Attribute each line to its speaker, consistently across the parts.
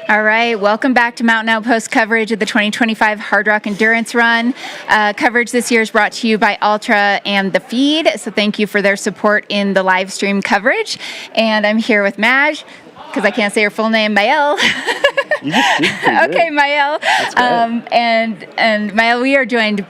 Speaker 1: All right, welcome back to Mountain Outpost coverage of the 2025 Hardrock Endurance Run. Coverage this year is brought to you by Ultra and The Feed, so thank you for their support in the live stream coverage. And I'm here with Maj, because I can't say her full name, Maëlle.
Speaker 2: You just did pretty good.
Speaker 1: Okay, Maëlle. And Maëlle, we are joined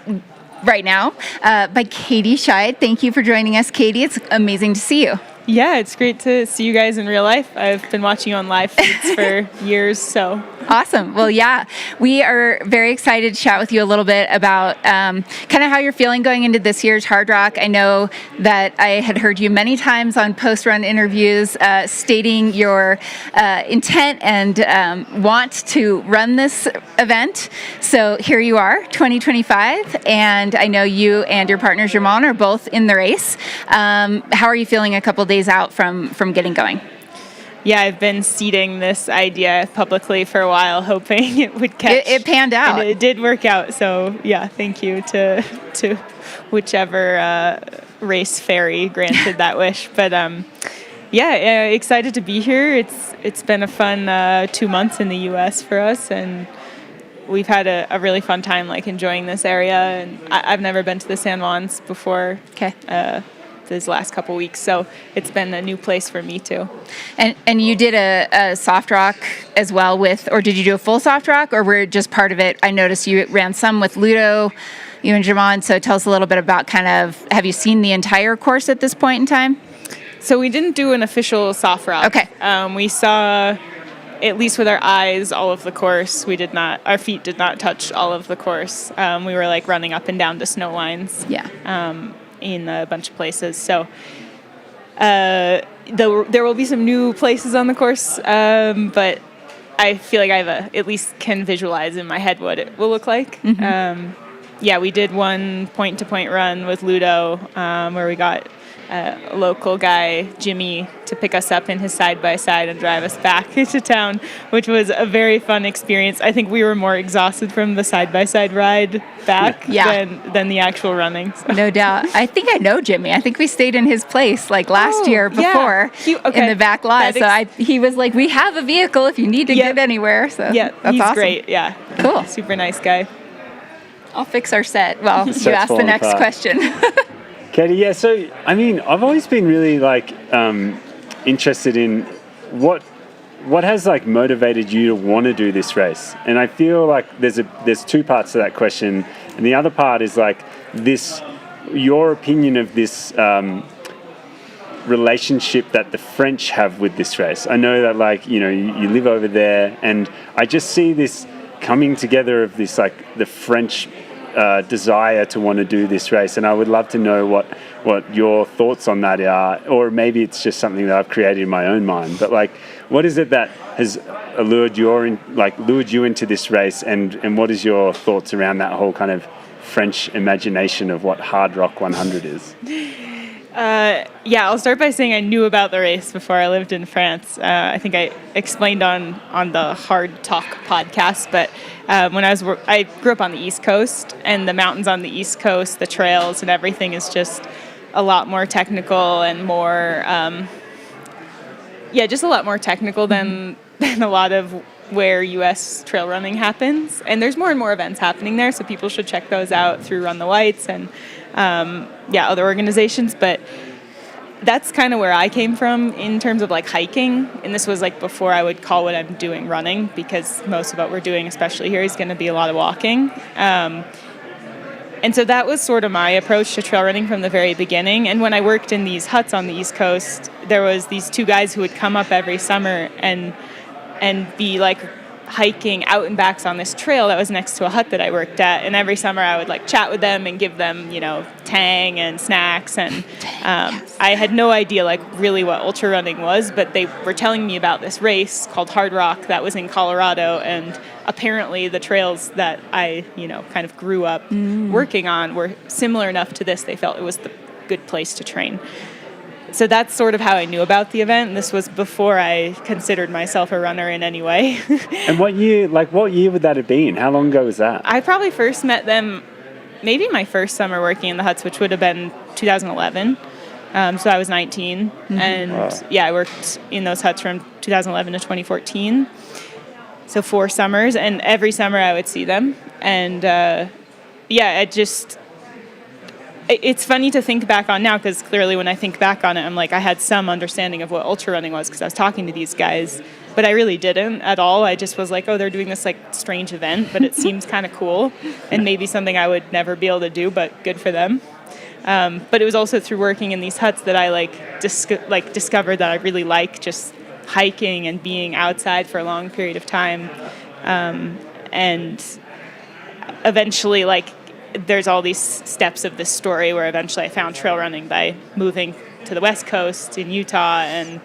Speaker 1: right now by Katie Schide. Thank you for joining us, Katie. It's amazing to see you.
Speaker 3: Yeah, it's great to see you guys in real life. I've been watching you on live feeds for years, so.
Speaker 1: Awesome. Well, yeah, we are very excited to chat with you a little bit about kind of how you're feeling going into this year's Hardrock. I know that I had heard you many times on post-run interviews stating your intent and want to run this event. So here you are, 2025, and I know you and your partner, Germain, are both in the race. How are you feeling a couple days out from getting going?
Speaker 3: Yeah, I've been seeding this idea publicly for a while, hoping it would catch.
Speaker 1: It panned out.
Speaker 3: And it did work out. So, yeah, thank you to whichever race fairy granted that wish. But, yeah, excited to be here. It's been a fun 2 months in the U.S. for us, and we've had a really fun time, like, enjoying this area. And I've never been to the San Juans before.
Speaker 1: Okay.
Speaker 3: These last couple weeks, so it's been a new place for me too.
Speaker 1: And you did a soft rock as well or did you do a full soft rock, or were just part of it? I noticed you ran some with Ludo, you and Germain, so tell us a little bit about have you seen the entire course at this point in time?
Speaker 3: So we didn't do an official soft rock.
Speaker 1: Okay.
Speaker 3: We saw, at least with our eyes, all of the course. Our feet did not touch all of the course. We were like running up and down to snow lines.
Speaker 1: Yeah.
Speaker 3: In a bunch of places. So there will be some new places on the course, but I feel like at least can visualize in my head what it will look like. Mm-hmm. Yeah, we did one point-to-point run with Ludo where we got a local guy, Jimmy, to pick us up in his side-by-side and drive us back into town, which was a very fun experience. I think we were more exhausted from the side-by-side ride back than the actual running. So.
Speaker 1: No doubt. I think I know Jimmy. I think we stayed in his place like last year before in the back lot. He was like, we have a vehicle if you need to get anywhere. So that's
Speaker 3: he's
Speaker 1: awesome.
Speaker 3: Great. Yeah.
Speaker 1: Cool.
Speaker 3: Super nice guy.
Speaker 1: I'll fix our set. Well, you asked the next question.
Speaker 2: Katie, yeah, so, I mean, I've always been really, interested in what has, motivated you to want to do this race? And I feel like there's two parts to that question. And the other part is, your opinion of this relationship that the French have with this race. I know that, you live over there, and I just see this coming together of this, the French desire to want to do this race, and I would love to know what your thoughts on that are, or maybe it's just something that I've created in my own mind. But what is it that has lured you into this race, and what is your thoughts around that whole kind of French imagination of what Hardrock 100 is?
Speaker 3: Yeah, I'll start by saying I knew about the race before I lived in France. I think I explained on the Hard Talk podcast, but when I grew up on the East Coast, and the mountains on the East Coast, the trails and everything is just a lot more technical and more, just a lot more technical than a lot of where U.S. trail running happens. And there's more and more events happening there, so people should check those out through Run the Whites and other organizations. But that's kind of where I came from in terms of hiking. And this was before I would call what I'm doing running, because most of what we're doing, especially here, is going to be a lot of walking. And so that was sort of my approach to trail running from the very beginning. And when I worked in these huts on the East Coast, there was these two guys who would come up every summer and be hiking out and backs on this trail that was next to a hut that I worked at. And every summer I would chat with them and give them, tang and snacks. And I had no idea really what ultra running was, but they were telling me about this race called Hardrock that was in Colorado. And apparently the trails that I, kind of grew up working on were similar enough to this. They felt it was the good place to train. So that's sort of how I knew about the event. And this was before I considered myself a runner in any way.
Speaker 2: And what year would that have been? How long ago was that?
Speaker 3: I probably first met them maybe my first summer working in the huts, which would have been 2011. So I was 19. And I worked in those huts from 2011 to 2014. So 4 summers, and every summer I would see them. And it's funny to think back on now, because clearly when I think back on it, I'm like, I had some understanding of what ultra running was because I was talking to these guys, but I really didn't at all. I just was like, oh, they're doing this like strange event, but it seems kind of cool and maybe something I would never be able to do, but good for them. But it was also through working in these huts that I discovered that I really like just hiking and being outside for a long period of time. And eventually, there's all these steps of this story where eventually I found trail running by moving to the West Coast in Utah and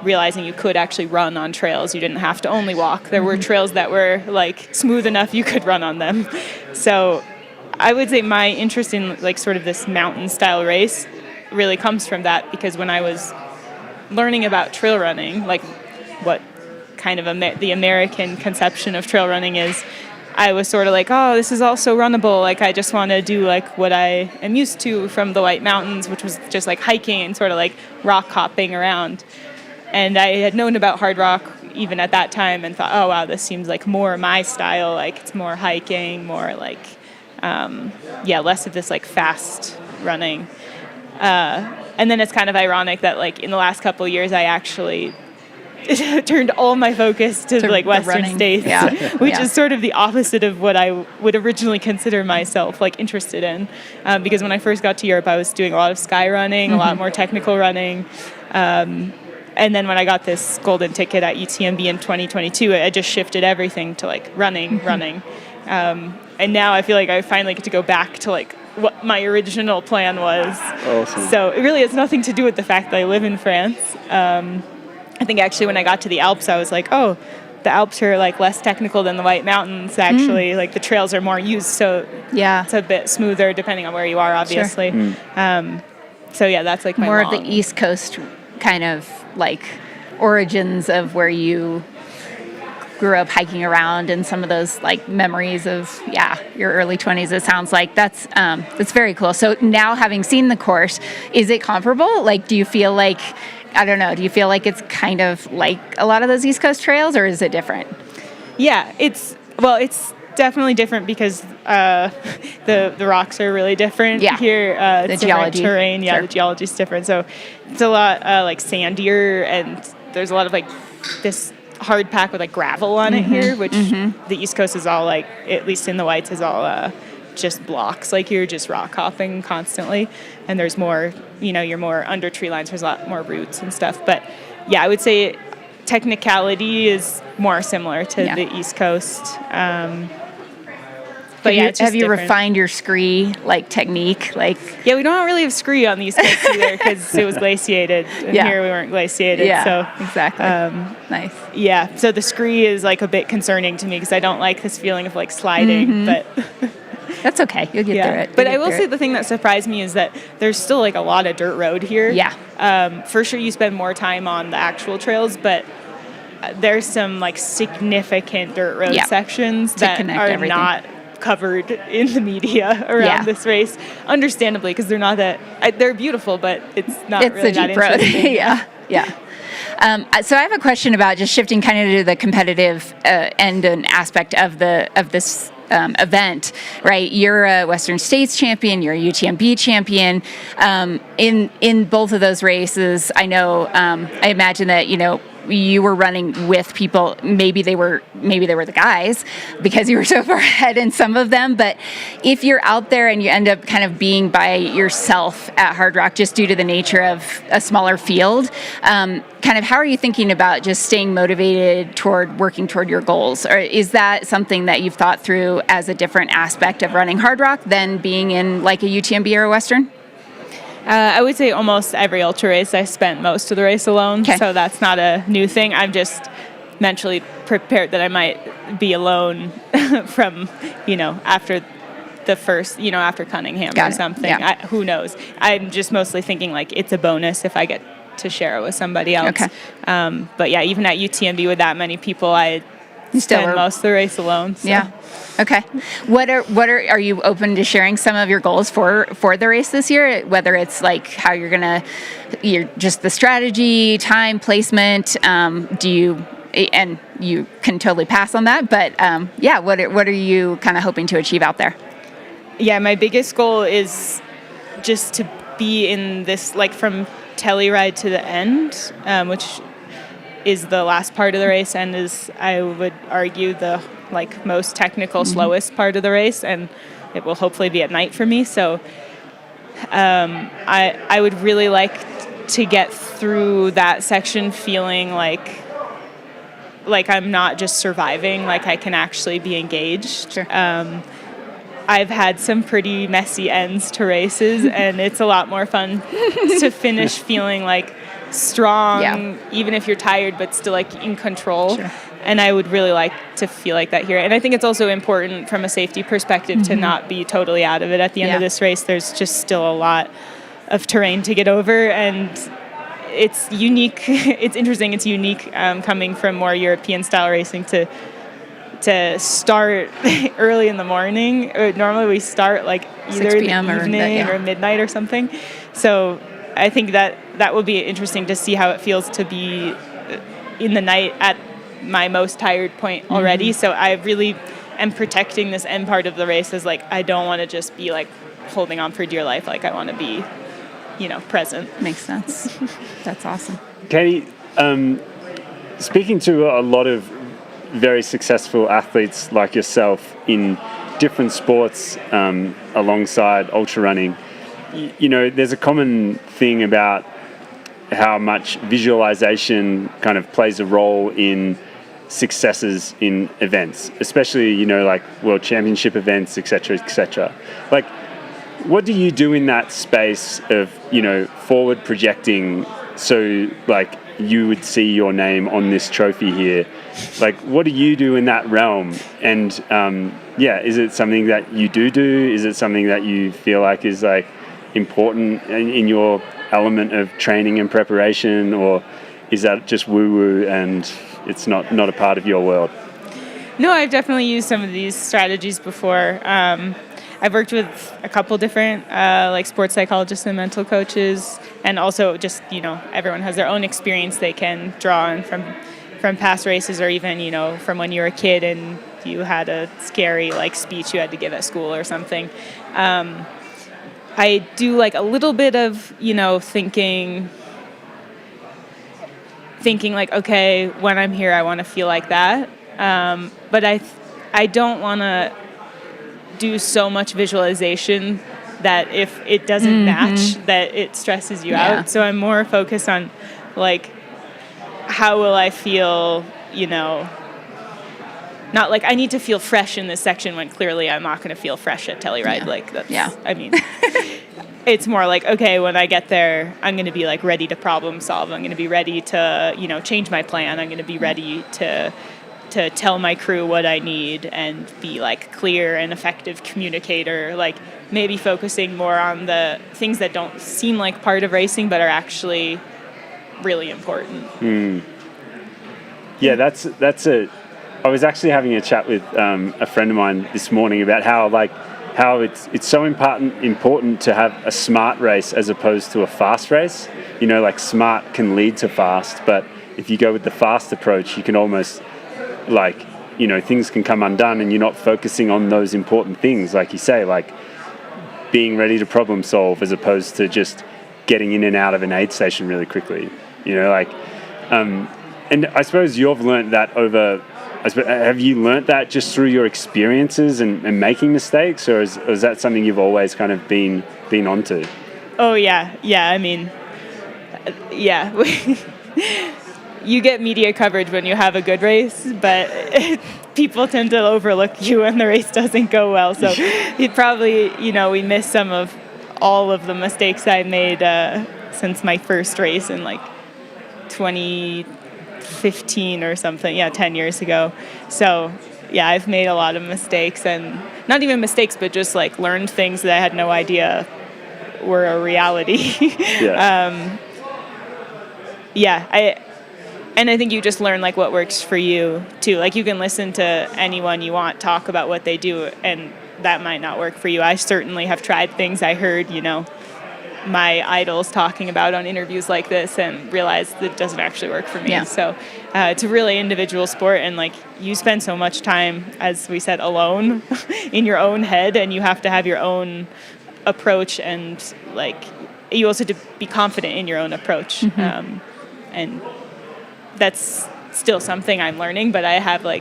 Speaker 3: realizing you could actually run on trails. You didn't have to only walk. There were trails that were smooth enough you could run on them. So I would say my interest in sort of this mountain style race really comes from that, because when I was learning about trail running, what kind of the American conception of trail running is, I was sort of like, oh, this is also runnable. I just want to do what I am used to from the White Mountains, which was just hiking and sort of rock hopping around. And I had known about Hardrock even at that time and thought, oh, wow, this seems more my style. It's more hiking, more less of this fast running. And then it's kind of ironic that in the last couple of years I actually turned all my focus to Western states, which is sort of the opposite of what I would originally consider myself interested in. Because when I first got to Europe, I was doing a lot of sky running, a lot more technical running. And then when I got this golden ticket at UTMB in 2022, I just shifted everything to running. And now I feel like I finally get to go back to what my original plan was.
Speaker 2: Awesome.
Speaker 3: So it really has nothing to do with the fact that I live in France. I think actually when I got to the Alps, I was like, oh, the Alps are less technical than the White Mountains, actually. The trails are more used, so it's a bit smoother depending on where you are, obviously. Sure. That's my
Speaker 1: more of the East Coast kind of origins of where you grew up hiking around, and some of those memories of your early 20s. It sounds like that's very cool. So now, having seen the course, is it comparable? Do you feel I don't know, do you feel it's kind of like a lot of those East Coast trails, or is it different?
Speaker 3: Yeah, it's definitely different because the rocks are really different here. It's
Speaker 1: the geology.
Speaker 3: Terrain. Yeah, the geology is different. So it's a lot sandier, and there's a lot of this hard pack with gravel on it here, which the East Coast is all at least in the Whites, is all just blocks. You're just rock hopping constantly, and there's more, you're more under tree lines. There's a lot more roots and stuff. But yeah, I would say technicality is more similar to the East Coast. But it's just
Speaker 1: have you
Speaker 3: different.
Speaker 1: refined your scree technique?
Speaker 3: Yeah, we don't really have scree on the East Coast either because it was glaciated, and here we weren't glaciated.
Speaker 1: Yeah,
Speaker 3: so
Speaker 1: exactly. Nice.
Speaker 3: Yeah, so the scree is a bit concerning to me because I don't like this feeling of sliding, but
Speaker 1: that's okay. You'll get through it.
Speaker 3: But I will say the thing that surprised me is that there's still a lot of dirt road here.
Speaker 1: Yeah.
Speaker 3: For sure, you spend more time on the actual trails, but there's some significant dirt road sections that are
Speaker 1: everything.
Speaker 3: Not covered in the media around this race, understandably, because they're not that they're beautiful, but it's not really that interesting.
Speaker 1: Yeah. So I have a question about just shifting kind of to the competitive end and aspect of this event, right? You're a Western States champion, you're a UTMB champion. In both of those races, I know, I imagine that, you were running with people, maybe they were the guys because you were so far ahead in some of them, but if you're out there and you end up kind of being by yourself at Hardrock just due to the nature of a smaller field, kind of how are you thinking about just staying motivated toward working toward your goals? Or is that something that you've thought through as a different aspect of running Hardrock than being in a UTMB or a Western?
Speaker 3: I would say almost every ultra race I spent most of the race alone, so that's not a new thing. I'm just mentally prepared that I might be alone from, after the first, after Cunningham or something.
Speaker 1: Yeah.
Speaker 3: Who knows? I'm just mostly thinking it's a bonus if I get to share it with somebody else.
Speaker 1: Okay.
Speaker 3: But yeah, even at UTMB with that many people, I spend most of the race alone. So.
Speaker 1: Yeah. Okay. Are you open to sharing some of your goals for the race this year? Whether it's like how you're just the strategy, time, placement. And you can totally pass on that. But what are you kind of hoping to achieve out there?
Speaker 3: Yeah, my biggest goal is just to be in this, like, from Telluride to the end, which is the last part of the race and is, I would argue, the most technical, slowest part of the race, and it will hopefully be at night for me. So I would really like to get through that section feeling like I'm not just surviving, like I can actually be engaged.
Speaker 1: Sure.
Speaker 3: I've had some pretty messy ends to races, and it's a lot more fun to finish feeling like strong, even if you're tired, but still like in control.
Speaker 1: Sure.
Speaker 3: And I would really like to feel like that here. And I think it's also important from a safety perspective to not be totally out of it at the end of this race. There's just still a lot of terrain to get over, and it's unique. It's interesting. It's unique coming from more European style racing to start early in the morning. Normally we start like either in the evening or midnight or something. So I think that will be interesting to see how it feels to be in the night at my most tired point already. So I really am protecting this end part of the race as like, I don't want to just be like holding on for dear life. Like I want to be, present.
Speaker 1: Makes sense. That's awesome.
Speaker 2: Katie, speaking to a lot of very successful athletes like yourself in different sports alongside ultra running, there's a common thing about how much visualization kind of plays a role in successes in events, especially, like world championship events, etc., etc. Like, what do you do in that space of, forward projecting so, like, you would see your name on this trophy here? Like, what do you do in that realm? And, is it something that you do? Is it something that you feel like is, like, important in your element of training and preparation? Or is that just woo-woo and it's not a part of your world?
Speaker 3: No, I've definitely used some of these strategies before. I've worked with a couple different sports psychologists and mental coaches, and also just, everyone has their own experience they can draw on from past races, or even, from when you were a kid and you had a scary speech you had to give at school or something. I do a little bit of, thinking like, okay, when I'm here, I want to feel like that. But I don't want to do so much visualization that if it doesn't match, that it stresses you out. So I'm more focused on how will I feel, not like I need to feel fresh in this section when clearly I'm not going to feel fresh at Telluride. I mean, it's more like, okay, when I get there, I'm going to be ready to problem solve. I'm going to be ready to, change my plan. I'm going to be ready to tell my crew what I need and be clear and effective communicator, maybe focusing more on the things that don't seem like part of racing but are actually really important.
Speaker 2: Yeah, I was actually having a chat with a friend of mine this morning about how it's so important to have a smart race as opposed to a fast race. Smart can lead to fast, but if you go with the fast approach, you can almost things can come undone and you're not focusing on those important things, like you say, being ready to problem solve as opposed to just getting in and out of an aid station really quickly. And I suppose you've learned that have you learnt that just through your experiences and making mistakes, or is that something you've always kind of been onto?
Speaker 3: Oh, yeah. I mean, yeah. You get media coverage when you have a good race, but people tend to overlook you when the race doesn't go well. So you'd probably, we miss some of all of the mistakes I made since my first race in 2015 or something. 10 years ago. So yeah, I've made a lot of mistakes, and not even mistakes, but just learned things that I had no idea were a reality. and I think you just learn like what works for you too. Like you can listen to anyone you want talk about what they do, and that might not work for you. I certainly have tried things I heard, my idols talking about on interviews like this, and realized that it doesn't actually work for me.
Speaker 1: Yeah.
Speaker 3: So it's a really individual sport, and like you spend so much time, as we said, alone in your own head, and you have to have your own approach, and like you also have to be confident in your own approach. And that's still something I'm learning, but I have I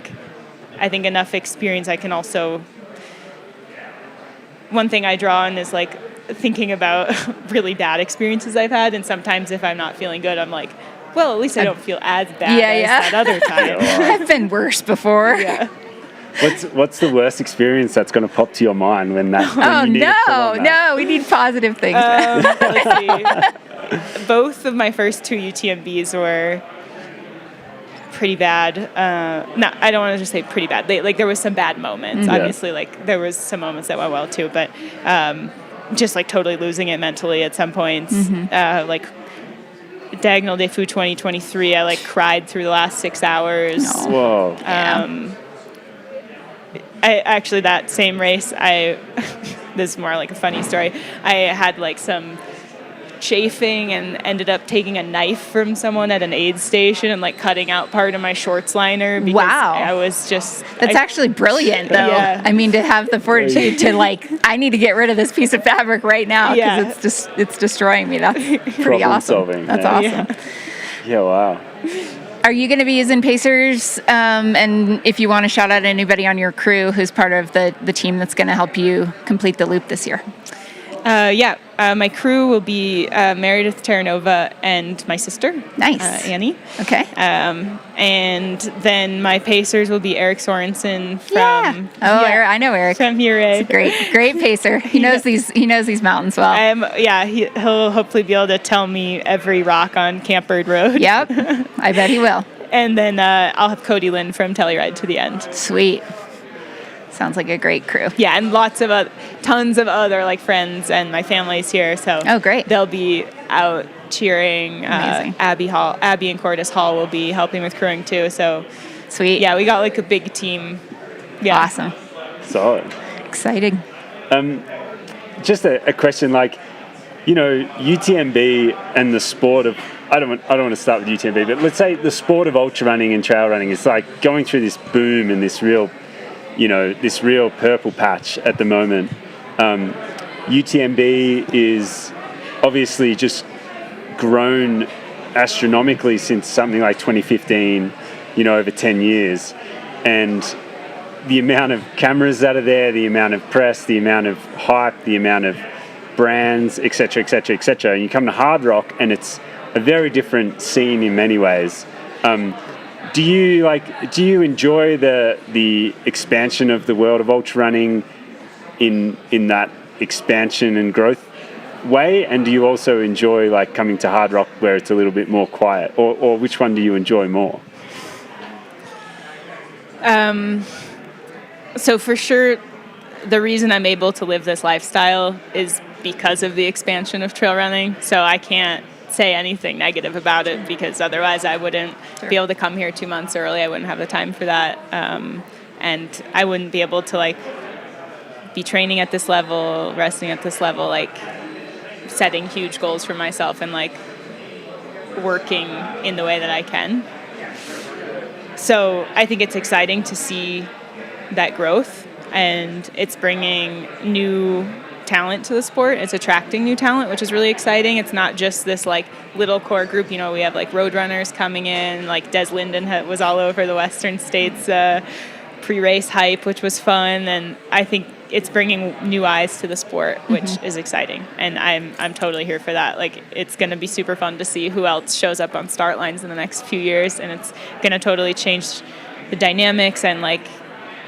Speaker 3: think enough experience. I can also, one thing I draw on is thinking about really bad experiences I've had, and sometimes if I'm not feeling good, I'm like, well, at least I don't feel as bad as that other time.
Speaker 1: I've been worse before.
Speaker 3: Yeah.
Speaker 2: What's the worst experience that's going to pop to your mind when you need to pull on that?
Speaker 1: No, we need positive things.
Speaker 3: Let's see. Both of my first 2 UTMBs were pretty bad. No, I don't want to just say pretty bad. There was some bad moments.
Speaker 2: Yeah.
Speaker 3: Obviously, there was some moments that went well too, but just totally losing it mentally at some points. Diagonal des Fous 2023, I cried through the last 6 hours.
Speaker 1: No.
Speaker 2: Whoa.
Speaker 3: I actually, that same race, this is more like a funny story. I had some chafing and ended up taking a knife from someone at an aid station and cutting out part of my shorts liner because I was just...
Speaker 1: That's actually brilliant, though.
Speaker 3: Yeah.
Speaker 1: I mean, to have the fortitude to I need to get rid of this piece of fabric right now because it's destroying me. That's pretty
Speaker 2: Problem
Speaker 1: awesome.
Speaker 2: solving,
Speaker 1: That's
Speaker 2: yeah.
Speaker 1: awesome.
Speaker 2: Yeah, wow.
Speaker 1: Are you going to be using pacers? And if you want to shout out anybody on your crew who's part of the team that's going to help you complete the loop this year?
Speaker 3: My crew will be Meredith Terranova and my sister,
Speaker 1: Nice.
Speaker 3: Annie.
Speaker 1: Okay.
Speaker 3: And then my pacers will be Eric Sorensen from...
Speaker 1: I know Eric.
Speaker 3: From Hire.
Speaker 1: Great pacer. He knows these mountains well.
Speaker 3: He'll hopefully be able to tell me every rock on Camp Bird Road.
Speaker 1: Yep. I bet he will.
Speaker 3: And then I'll have Cody Lynn from Telluride to the end.
Speaker 1: Sweet. Sounds like a great crew.
Speaker 3: Yeah, and tons of other friends, and my family's here, so
Speaker 1: great.
Speaker 3: They'll be out cheering.
Speaker 1: Amazing.
Speaker 3: Abby and Cordis Hall will be helping with crewing too. So
Speaker 1: sweet.
Speaker 3: Yeah, we got a big team. Yeah,
Speaker 1: awesome.
Speaker 2: Solid.
Speaker 1: Exciting.
Speaker 2: Just a question, UTMB and the sport of, I don't want to start with UTMB, but let's say the sport of ultra running and trail running is going through this boom and this real purple patch at the moment. UTMB is obviously just grown astronomically since something like 2015, over 10 years. And the amount of cameras that are there, the amount of press, the amount of hype, the amount of brands, etc., etc., etc. And you come to Hardrock and it's a very different scene in many ways. Do you enjoy the expansion of the world of ultra running in that expansion and growth way? And do you also enjoy coming to Hardrock where it's a little bit more quiet? Or which one do you enjoy more?
Speaker 3: So for sure, the reason I'm able to live this lifestyle is because of the expansion of trail running. So I can't say anything negative about it because otherwise I wouldn't be able to come here 2 months early. I wouldn't have the time for that. And I wouldn't be able to be training at this level, resting at this level, setting huge goals for myself and working in the way that I can. So I think it's exciting to see that growth, and it's bringing new talent to the sport. It's attracting new talent, which is really exciting. It's not just this little core group. We have road runners coming in, Des Linden was all over the Western States pre-race hype, which was fun, and I think it's bringing new eyes to the sport, which is exciting, and I'm totally here for that. It's going to be super fun to see who else shows up on start lines in the next few years, and it's going to totally change the dynamics, and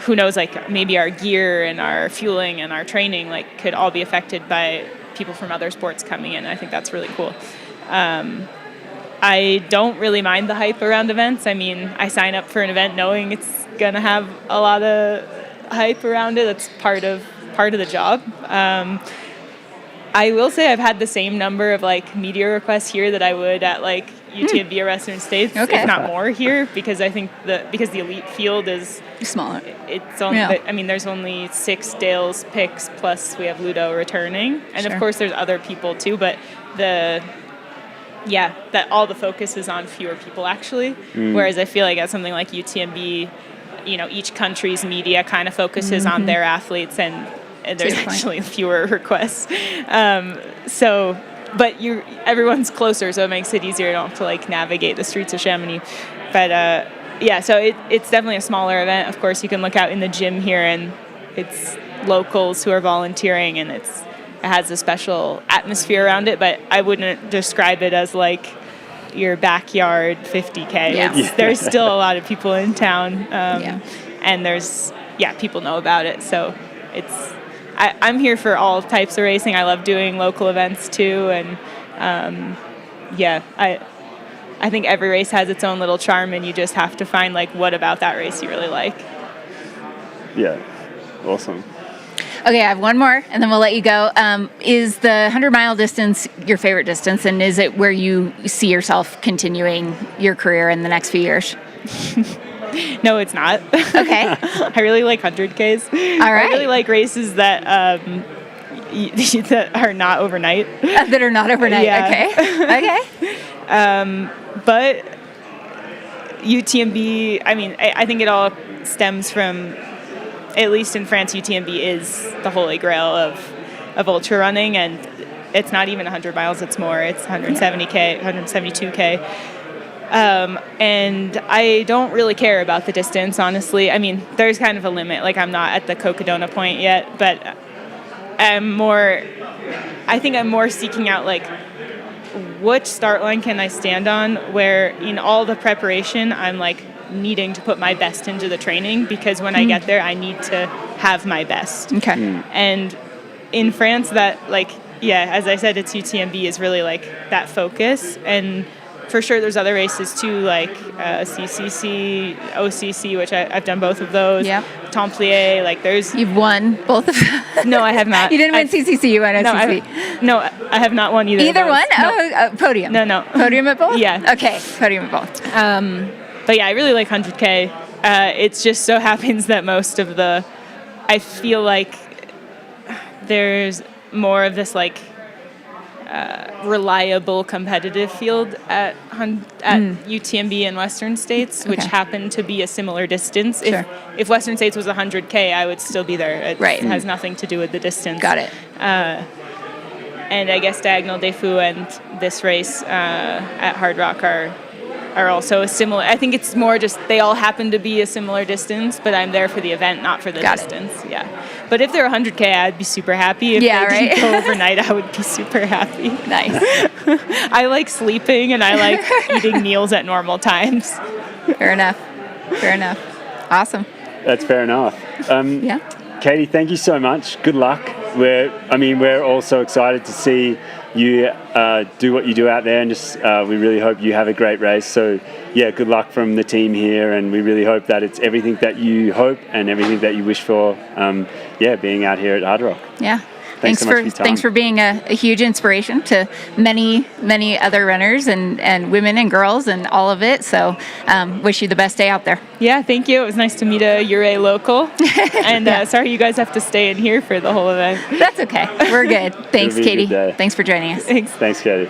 Speaker 3: who knows, maybe our gear and our fueling and our training could all be affected by people from other sports coming in. I think that's really cool. I don't really mind the hype around events. I mean, I sign up for an event knowing it's gonna have a lot of hype around it. That's part of the job. I will say I've had the same number of media requests here that I would at UTMB or Western States,
Speaker 1: Okay.
Speaker 3: if not more here, because I think because the elite field is
Speaker 1: Smaller.
Speaker 3: it's only, I mean, there's only 6 Dales picks, plus we have Ludo returning, and
Speaker 1: Sure.
Speaker 3: of course there's other people too, but that all the focus is on fewer people actually, whereas I feel like at something like UTMB, each country's media kind of focuses on their athletes, and there's actually fewer requests. But everyone's closer, so it makes it easier. You don't have to like navigate the streets of Chamonix. But so it's definitely a smaller event. Of course, you can look out in the gym here, and it's locals who are volunteering, and it has a special atmosphere around it. But I wouldn't describe it as like your backyard 50K.
Speaker 1: Yeah.
Speaker 3: There's still a lot of people in town, and people know about it. So I'm here for all types of racing. I love doing local events too, and I think every race has its own little charm, and you just have to find like what about that race you really like.
Speaker 2: Yeah, awesome.
Speaker 1: Okay, I have one more, and then we'll let you go. Is the 100-mile distance your favorite distance, and is it where you see yourself continuing your career in the next few years?
Speaker 3: No, it's not.
Speaker 1: Okay.
Speaker 3: I really like 100Ks.
Speaker 1: All right.
Speaker 3: I really like races that that are not overnight.
Speaker 1: That are not overnight.
Speaker 3: Yeah.
Speaker 1: Okay.
Speaker 3: But UTMB, I mean, I think it all stems from, at least in France, UTMB is the holy grail of ultra running, and it's not even 100 miles, it's more. It's 170K, 172K. And I don't really care about the distance, honestly. I mean, there's kind of a limit. Like, I'm not at the Cocodona point yet, but I think I'm more seeking out, like, which start line can I stand on, where in all the preparation, I'm, like, needing to put my best into the training, because when I get there, I need to have my best.
Speaker 1: Okay.
Speaker 3: And in France, that, like, as I said, it's UTMB is really, like, that focus. And for sure, there's other races too, like CCC, OCC, which I've done both of those.
Speaker 1: Yep.
Speaker 3: Templier, like there's.
Speaker 1: You've won both of them.
Speaker 3: No, I have not.
Speaker 1: You didn't win CCC, you won OCC.
Speaker 3: No, I have not won either.
Speaker 1: Either
Speaker 3: of those.
Speaker 1: one?
Speaker 3: No.
Speaker 1: Oh, podium.
Speaker 3: No.
Speaker 1: Podium at both?
Speaker 3: Yeah.
Speaker 1: Okay, podium at both.
Speaker 3: But yeah, I really like 100K. It just so happens that most of I feel like there's more of this like reliable competitive field at UTMB and Western States, which happen to be a similar distance.
Speaker 1: Sure.
Speaker 3: If Western States was 100K, I would still be there. It has
Speaker 1: Mm.
Speaker 3: nothing to do with the distance.
Speaker 1: Got it.
Speaker 3: And I guess Diagonal des Fous and this race at Hardrock are also a similar. I think it's more just they all happen to be a similar distance, but I'm there for the event, not for the distance. Yeah. But if they're 100K, I'd be super happy. If they didn't go overnight, I would be super happy.
Speaker 1: Nice.
Speaker 3: I like sleeping, and I like eating meals at normal times.
Speaker 1: Fair enough. Awesome.
Speaker 2: That's fair enough.
Speaker 1: Yeah.
Speaker 2: Katie, thank you so much. Good luck. We're all so excited to see you do what you do out there, and just we really hope you have a great race. So yeah, good luck from the team here, and we really hope that it's everything that you hope and everything that you wish for. Being out here at Hardrock.
Speaker 1: Yeah.
Speaker 2: Thanks so much for your time.
Speaker 1: Thanks for being a huge inspiration to many other runners and women and girls and all of it. So wish you the best day out there.
Speaker 3: Yeah, thank you. It was nice to meet a Ure local. And sorry you guys have to stay in here for the whole event.
Speaker 1: That's okay. We're good. Thanks,
Speaker 2: It'll be a
Speaker 1: Katie.
Speaker 2: good day.
Speaker 1: Thanks for joining us.
Speaker 3: Thanks.
Speaker 2: Thanks, Katie.